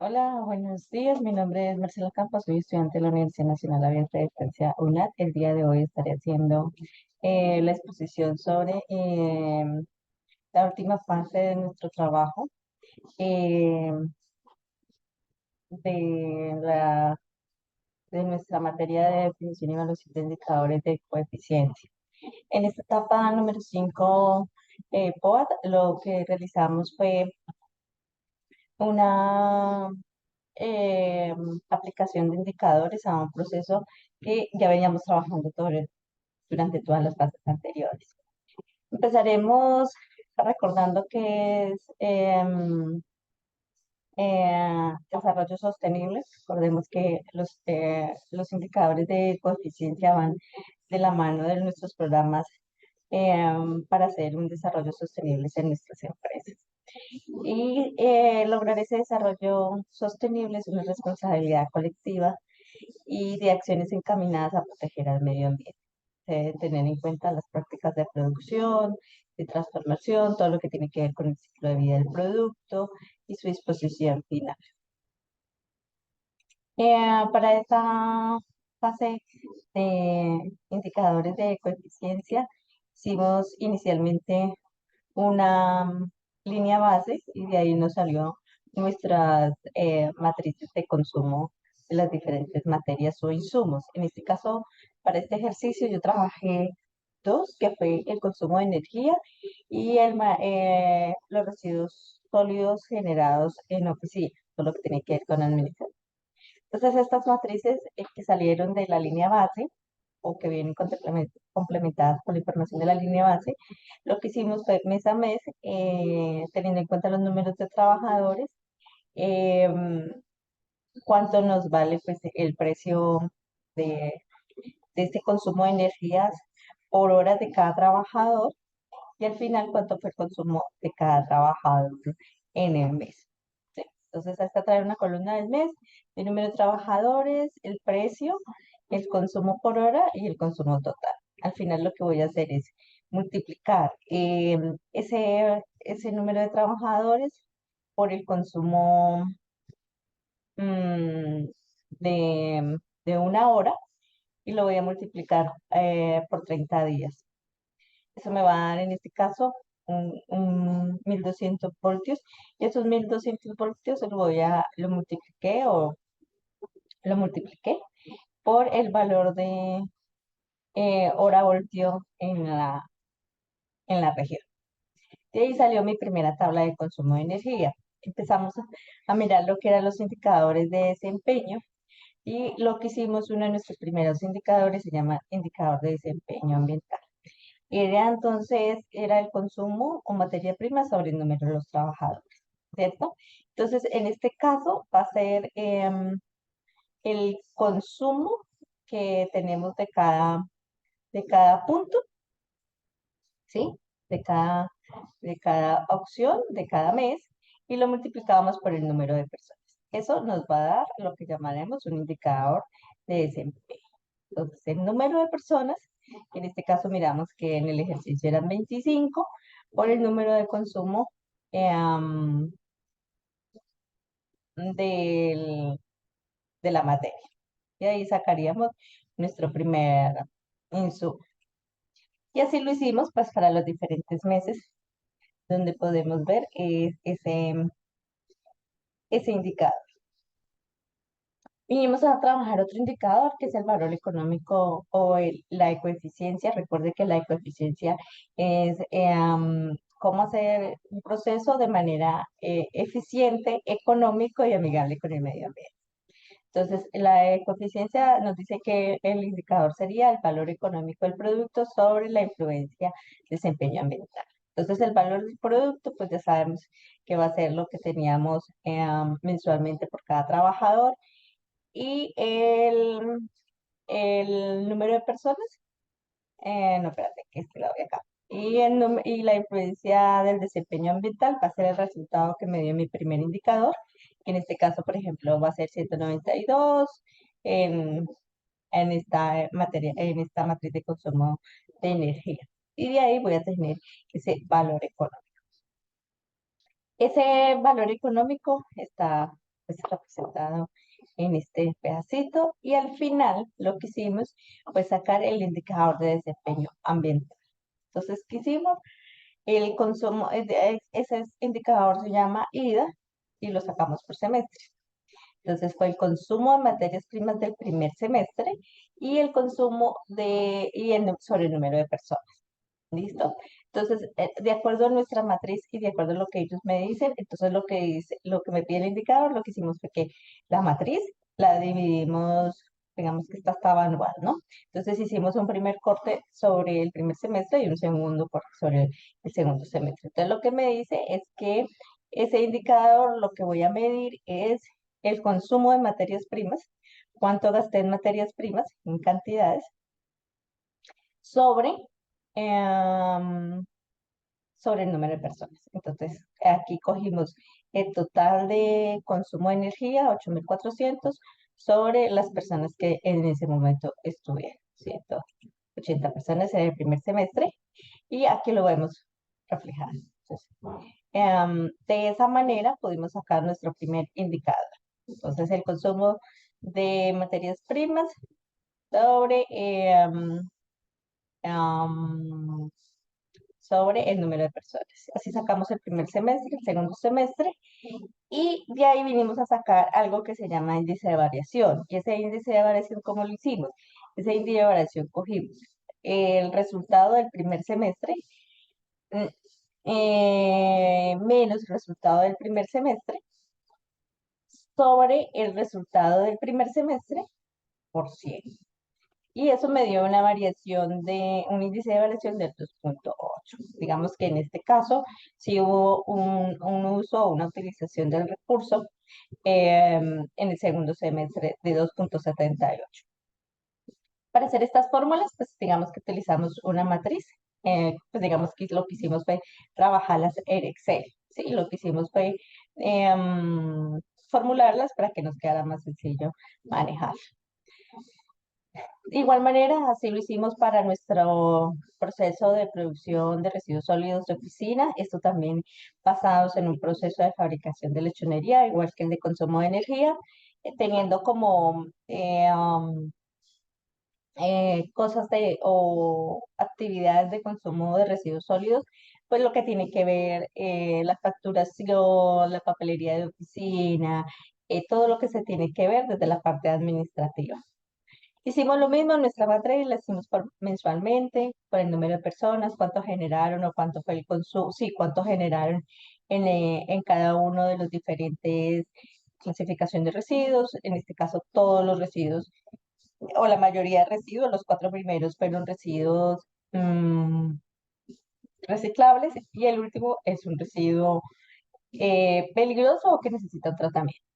Hola, buenos días. Mi nombre es Marcela Campos, soy estudiante de la Universidad Nacional Abierta de Ciencia UNAD. El día de hoy estaré haciendo la exposición sobre la última fase de nuestro trabajo eh, de, la, de nuestra materia de definición y evaluación de indicadores de coeficiencia. En esta etapa número 5, POAT, lo que realizamos fue una eh, aplicación de indicadores a un proceso que ya veníamos trabajando durante todas las fases anteriores. Empezaremos recordando que es desarrollo sostenible. Recordemos que los indicadores de coeficiencia van de la mano de nuestros programas para hacer un desarrollo sostenible en nuestras empresas. Y lograr ese desarrollo sostenible es una responsabilidad colectiva y de acciones encaminadas a proteger al medio ambiente. Se deben tener en cuenta las prácticas de producción, de transformación, todo lo que tiene que ver con el ciclo de vida del producto y su disposición final. Para esta fase de indicadores de coeficiencia, hicimos inicialmente una línea base y de ahí nos salió nuestras matrices de consumo de las diferentes materias o insumos. En este caso, para este ejercicio yo trabajé dos, que fue el consumo de energía y los residuos sólidos generados en oficina, todo lo que tiene que ver con administración. Entonces, estas matrices que salieron de la línea base o que vienen complementadas por la información de la línea base, lo que hicimos fue mes a mes, teniendo en cuenta los números de trabajadores, eh, cuánto nos vale pues, el precio de, de este consumo de energías por hora de cada trabajador y al final cuánto fue el consumo de cada trabajador en el mes. ¿Sí? Entonces, hasta traer una columna del mes, el número de trabajadores, el precio, el consumo por hora y el consumo total. Al final lo que voy a hacer es multiplicar ese número de trabajadores por el consumo mm, de una hora y lo voy a multiplicar por 30 días. Eso me va a dar en este caso un 1200 voltios. Y esos 1200 voltios lo multipliqué por el valor de hora voltio en la región. De ahí salió mi primera tabla de consumo de energía. Empezamos a mirar lo que eran los indicadores de desempeño y lo que hicimos, uno de nuestros primeros indicadores se llama indicador de desempeño ambiental. Era el consumo o materia prima sobre el número de los trabajadores, ¿cierto? Entonces, en este caso va a ser el consumo que tenemos de cada punto, ¿sí? De cada opción, de cada mes, y lo multiplicamos por el número de personas. Eso nos va a dar lo que llamaremos un indicador de desempeño. Entonces, el número de personas, que en este caso miramos que en el ejercicio eran 25, por el número de consumo eh, am, del- de la materia. Y ahí sacaríamos nuestro primer insumo. Y así lo hicimos pues para los diferentes meses donde podemos ver ese indicador. Vinimos a trabajar otro indicador que es el valor económico o la ecoeficiencia. Recuerde que la ecoeficiencia es cómo hacer un proceso de manera eficiente, económico y amigable con el medio ambiente. Entonces, la ecoeficiencia nos dice que el indicador sería el valor económico del producto sobre la influencia desempeño ambiental. Entonces, el valor del producto, pues ya sabemos que va a ser lo que teníamos mensualmente por cada trabajador y el número de personas, no, espérate, que es que la voy acá. Y la influencia del desempeño ambiental va a ser el resultado que me dio mi primer indicador, que en este caso, por ejemplo, va a ser 192 en, en esta materia, en esta matriz de consumo de energía. Y de ahí voy a tener ese valor económico. Ese valor económico está pues representado en este pedacito. Y al final lo que hicimos fue sacar el indicador de desempeño ambiental. Entonces, ¿qué hicimos? El consumo, ese indicador se llama IDA y lo sacamos por semestre. Entonces fue el consumo de materias primas del primer semestre y el consumo sobre el número de personas. ¿Listo? Entonces, de acuerdo a nuestra matriz y de acuerdo a lo que ellos me dicen, entonces lo que me pide el indicador, lo que hicimos fue que la matriz la dividimos, digamos que esta estaba anual, ¿no? Entonces hicimos un primer corte sobre el primer semestre y un segundo corte sobre el segundo semestre. Entonces lo que me dice es que ese indicador lo que voy a medir es el consumo de materias primas, cuánto gasté en materias primas, en cantidades, sobre em, sobre el número de personas. Entonces, aquí cogimos el total de consumo de energía, 8.400 sobre las personas que en ese momento estuvieron, 180 personas en el primer semestre, y aquí lo vemos reflejado. Entonces, de esa manera pudimos sacar nuestro primer indicador. Entonces, el consumo de materias primas sobre em, sobre el número de personas. Así sacamos el primer semestre, el segundo semestre, y de ahí vinimos a sacar algo que se llama índice de variación. ¿Y ese índice de variación cómo lo hicimos? Ese índice de variación cogimos el resultado del primer semestre mm, menos el resultado del primer semestre sobre el resultado del primer semestre por 100. Y eso me dio una variación de, un índice de variación del 2.8. Digamos que en este caso sí hubo un uso o una utilización del recurso en el segundo semestre de 2.78. Para hacer estas fórmulas, pues digamos que utilizamos una matriz. Pues digamos que lo que hicimos fue trabajarlas en Excel. ¿Sí? Lo que hicimos fue formularlas para que nos quedara más sencillo manejar. De igual manera, así lo hicimos para nuestro proceso de producción de residuos sólidos de oficina. Esto también basados en un proceso de fabricación de lechonería, igual que el de consumo de energía, teniendo como cosas o actividades de consumo de residuos sólidos, pues lo que tiene que ver la facturación, la papelería de oficina, todo lo que se tiene que ver desde la parte administrativa. Hicimos lo mismo en nuestra matriz, la hicimos mensualmente, por el número de personas, cuánto generaron o cuánto fue el consumo, sí, cuánto generaron en cada uno de los diferentes clasificación de residuos, en este caso todos los residuos, o la mayoría de residuos, los cuatro primeros fueron residuos reciclables y el último es un residuo peligroso o que necesita un tratamiento,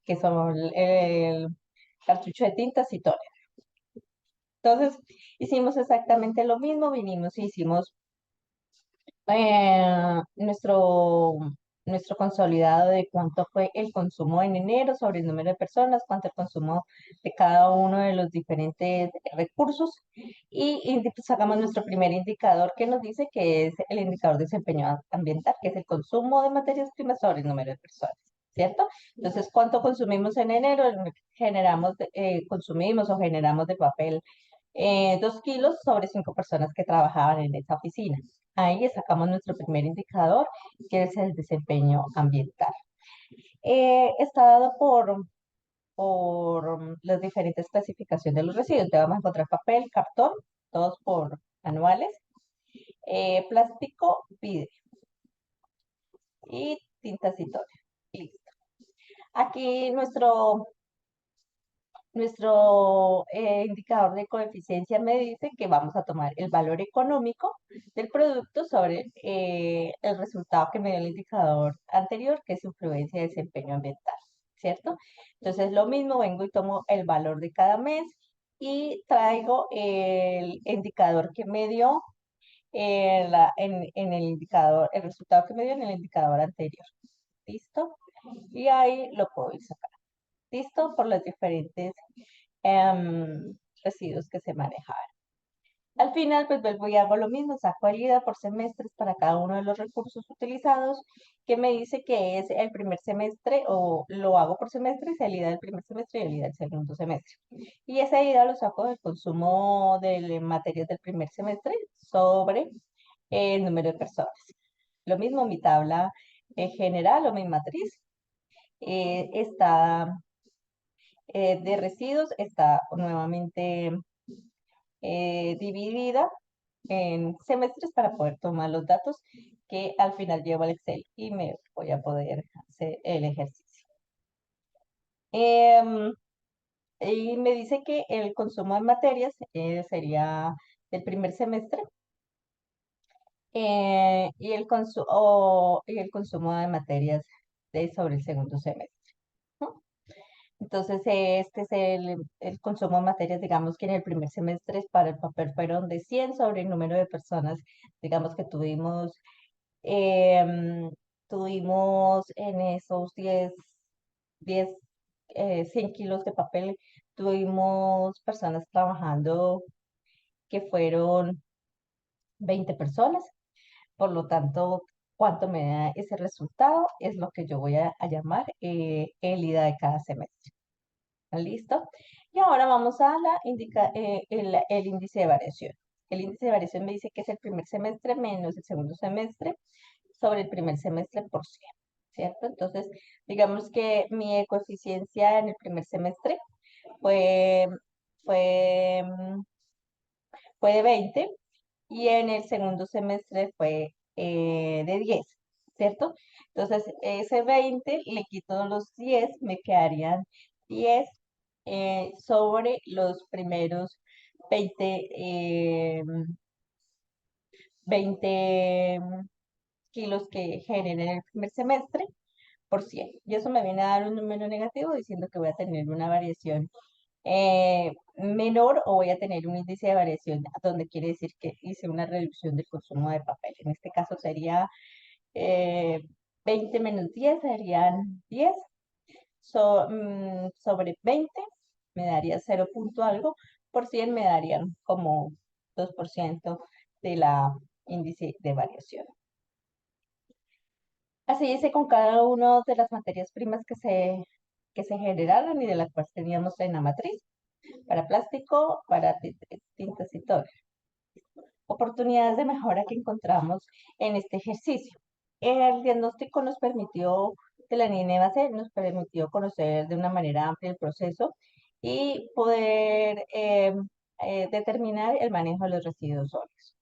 que son el cartucho de tintas y todo. Entonces, hicimos exactamente lo mismo, vinimos y hicimos eh, nuestro, nuestro consolidado de cuánto fue el consumo en enero sobre el número de personas, cuánto el consumo de cada uno de los diferentes recursos y pues, sacamos nuestro primer indicador que nos dice que es el indicador de desempeño ambiental, que es el consumo de materias primas sobre el número de personas. ¿Cierto? Entonces, ¿cuánto consumimos en enero? Consumimos o generamos de papel 2 kilos sobre 5 personas que trabajaban en esa oficina. Ahí sacamos nuestro primer indicador, que es el desempeño ambiental. Está dado por las diferentes clasificaciones de los residuos. Te vamos a encontrar papel, cartón, todos por anuales, plástico, vidrio y tintas y todo. Listo. Aquí nuestro indicador de coeficiencia me dice que vamos a tomar el valor económico del producto sobre el resultado que me dio el indicador anterior, que es influencia de desempeño ambiental, ¿cierto? Entonces, lo mismo, vengo y tomo el valor de cada mes y traigo el indicador que me dio en el indicador, el resultado que me dio en el indicador anterior. ¿Listo? Y ahí lo puedo ir sacando. ¿Listo? Por los diferentes residuos que se manejaban. Al final, pues vuelvo y hago lo mismo, saco el IDA por semestres para cada uno de los recursos utilizados, que me dice que es el primer semestre, o lo hago por semestres, el IDA del primer semestre y el IDA del segundo semestre. Y ese IDA lo saco del consumo de materias del primer semestre sobre el número de personas. Lo mismo, mi tabla general o mi matriz está de residuos, está nuevamente dividida en semestres para poder tomar los datos que al final llevo al Excel y me voy a poder hacer el ejercicio. Em, y me dice que el consumo de materias sería del primer semestre y el consumo de materias sobre el segundo semestre, ¿no? Entonces, este es el consumo de materias, digamos que en el primer semestre para el papel fueron de 100 sobre el número de personas, digamos que em, tuvimos en esos 10 100 kilos de papel, tuvimos personas trabajando que fueron 20 personas, por lo tanto, cuánto me da ese resultado es lo que yo voy a llamar el IDA de cada semestre. ¿Listo? Y ahora vamos a el índice de variación. El índice de variación me dice que es el primer semestre menos el segundo semestre sobre el primer semestre por 100, ¿cierto? Entonces, digamos que mi coeficiencia en el primer semestre fue, fue, mm, fue de 20 y en el segundo semestre fue de 10, ¿cierto? Entonces, ese 20 le quito los 10, me quedarían 10 sobre los primeros 20, 20 kilos que generen en el primer semestre por 100. Y eso me viene a dar un número negativo diciendo que voy a tener una variación menor o voy a tener un índice de variación donde quiere decir que hice una reducción del consumo de papel. En este caso sería 20 menos 10 serían 10 sobre 20 me daría 0 punto algo, por 100 me darían como 2% de la índice de variación. Así hice con cada una de las materias primas que se generaron y de las cuales teníamos en la matriz, para plástico, para tintas y todo. Oportunidades de mejora que encontramos en este ejercicio. El diagnóstico nos permitió, de la NINEVAC, nos permitió conocer de una manera amplia el proceso y poder determinar el manejo de los residuos sólidos.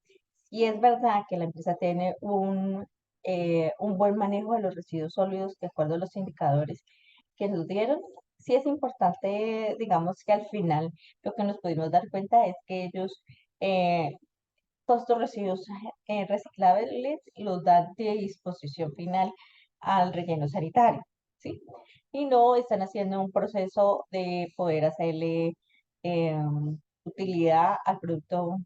Y es verdad que la empresa tiene un buen manejo de los residuos sólidos de acuerdo a los indicadores que nos dieron. Sí es importante, digamos que al final lo que nos pudimos dar cuenta es que ellos eh, todos estos residuos reciclables los dan de disposición final al relleno sanitario, ¿sí? Y no están haciendo un proceso de poder hacerle utilidad al producto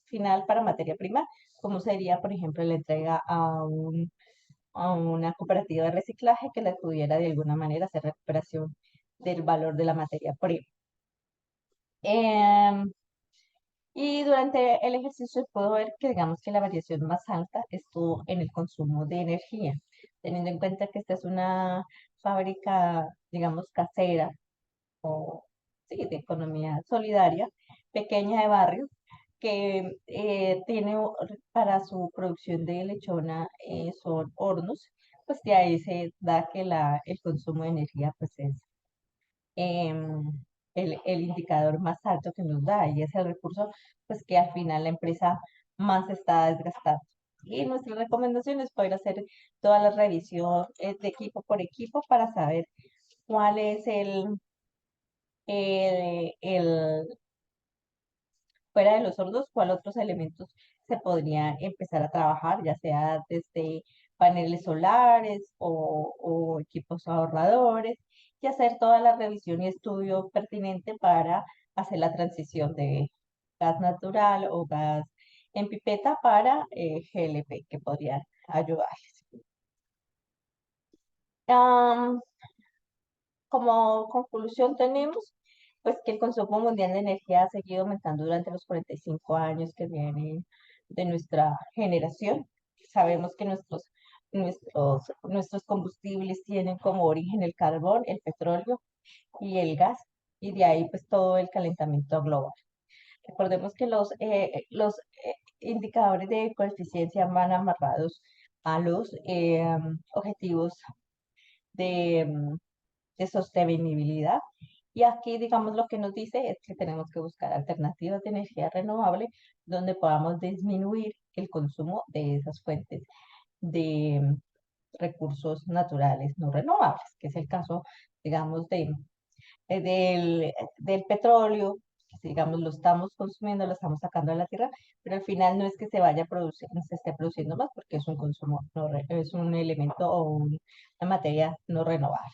final para materia prima, como sería, por ejemplo, la entrega a una cooperativa de reciclaje que le pudiera de alguna manera hacer recuperación del valor de la materia prima. Em, y durante el ejercicio puedo ver que digamos que la variación más alta estuvo en el consumo de energía, teniendo en cuenta que esta es una fábrica, digamos, casera o sí, de economía solidaria, pequeña de barrio, que tiene para su producción de lechona son hornos, pues de ahí se da que el consumo de energía pues es em, el indicador más alto que nos da y es el recurso pues que al final la empresa más está desgastando. Y nuestra recomendación es poder hacer toda la revisión de equipo por equipo para saber cuál es el fuera de los sordos, cuál otros elementos se podrían empezar a trabajar, ya sea desde paneles solares o equipos ahorradores, y hacer toda la revisión y estudio pertinente para hacer la transición de gas natural o gas en pipeta para GLP, que podrían ayudarles. Am, como conclusión tenemos pues que el consumo mundial de energía ha seguido aumentando durante los 45 años que vienen de nuestra generación. Sabemos que nuestros combustibles tienen como origen el carbón, el petróleo y el gas, y de ahí pues todo el calentamiento global. Recordemos que los indicadores de coeficiencia van amarrados a los objetivos de, de sostenibilidad. Y aquí, digamos, lo que nos dice es que tenemos que buscar alternativas de energía renovable donde podamos disminuir el consumo de esas fuentes de recursos naturales no renovables, que es el caso, digamos, del petróleo, que digamos, lo estamos consumiendo, lo estamos sacando de la tierra, pero al final no es que se vaya a producir, se esté produciendo más porque es un consumo, es un elemento o una materia no renovable.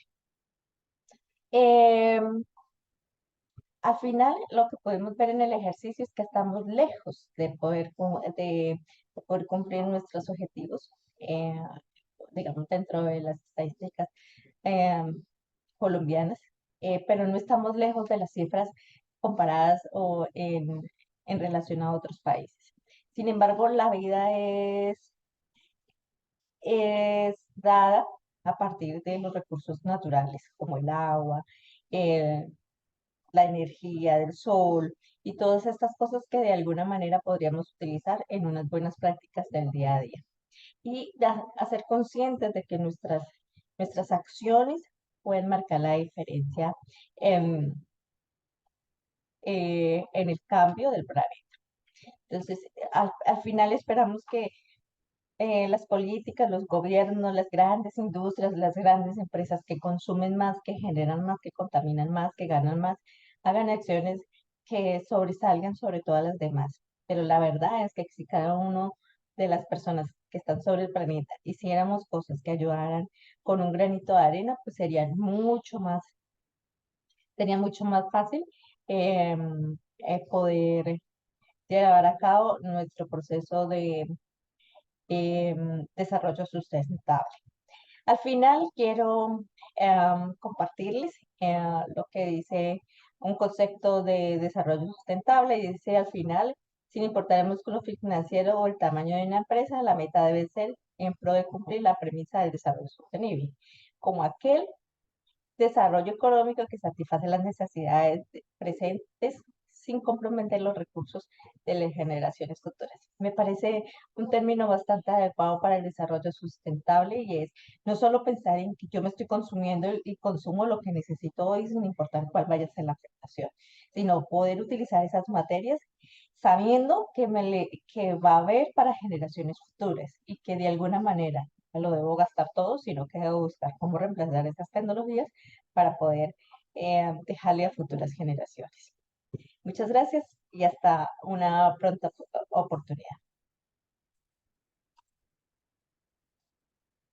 Em, Al final, lo que podemos ver en el ejercicio es que estamos lejos de poder cumplir nuestros objetivos, digamos, dentro de las estadísticas eh, colombianas, pero no estamos lejos de las cifras comparadas o en relación a otros países. Sin embargo, la vida es dada a partir de los recursos naturales, como el agua, la energía del sol y todas estas cosas que de alguna manera podríamos utilizar en unas buenas prácticas del día a día. Y hacer conscientes de que nuestras acciones pueden marcar la diferencia en, en el cambio del planeta. Entonces, al final esperamos que las políticas, los gobiernos, las grandes industrias, las grandes empresas que consumen más, que generan más, que contaminan más, que ganan más, hagan acciones que sobresalgan sobre todas las demás. Pero la verdad es que si cada uno de las personas que están sobre el planeta hiciéramos cosas que ayudaran con un granito de arena, pues sería mucho más fácil eh, poder llevar a cabo nuestro proceso de desarrollo sustentable. Al final quiero compartirles lo que dice un concepto de desarrollo sustentable y dice al final, sin importar el músculo financiero o el tamaño de una empresa, la meta debe ser en pro de cumplir la premisa del desarrollo sostenible, como aquel desarrollo económico que satisface las necesidades presentes sin comprometer los recursos de las generaciones futuras. Me parece un término bastante adecuado para el desarrollo sustentable y es no solo pensar en que yo me estoy consumiendo y consumo lo que necesito hoy sin importar cuál vaya a ser la afectación, sino poder utilizar esas materias sabiendo que va a haber para generaciones futuras y que de alguna manera no lo debo gastar todo, sino que debo buscar cómo reemplazar estas tecnologías para poder dejarle a futuras generaciones. Muchas gracias y hasta una pronta oportunidad.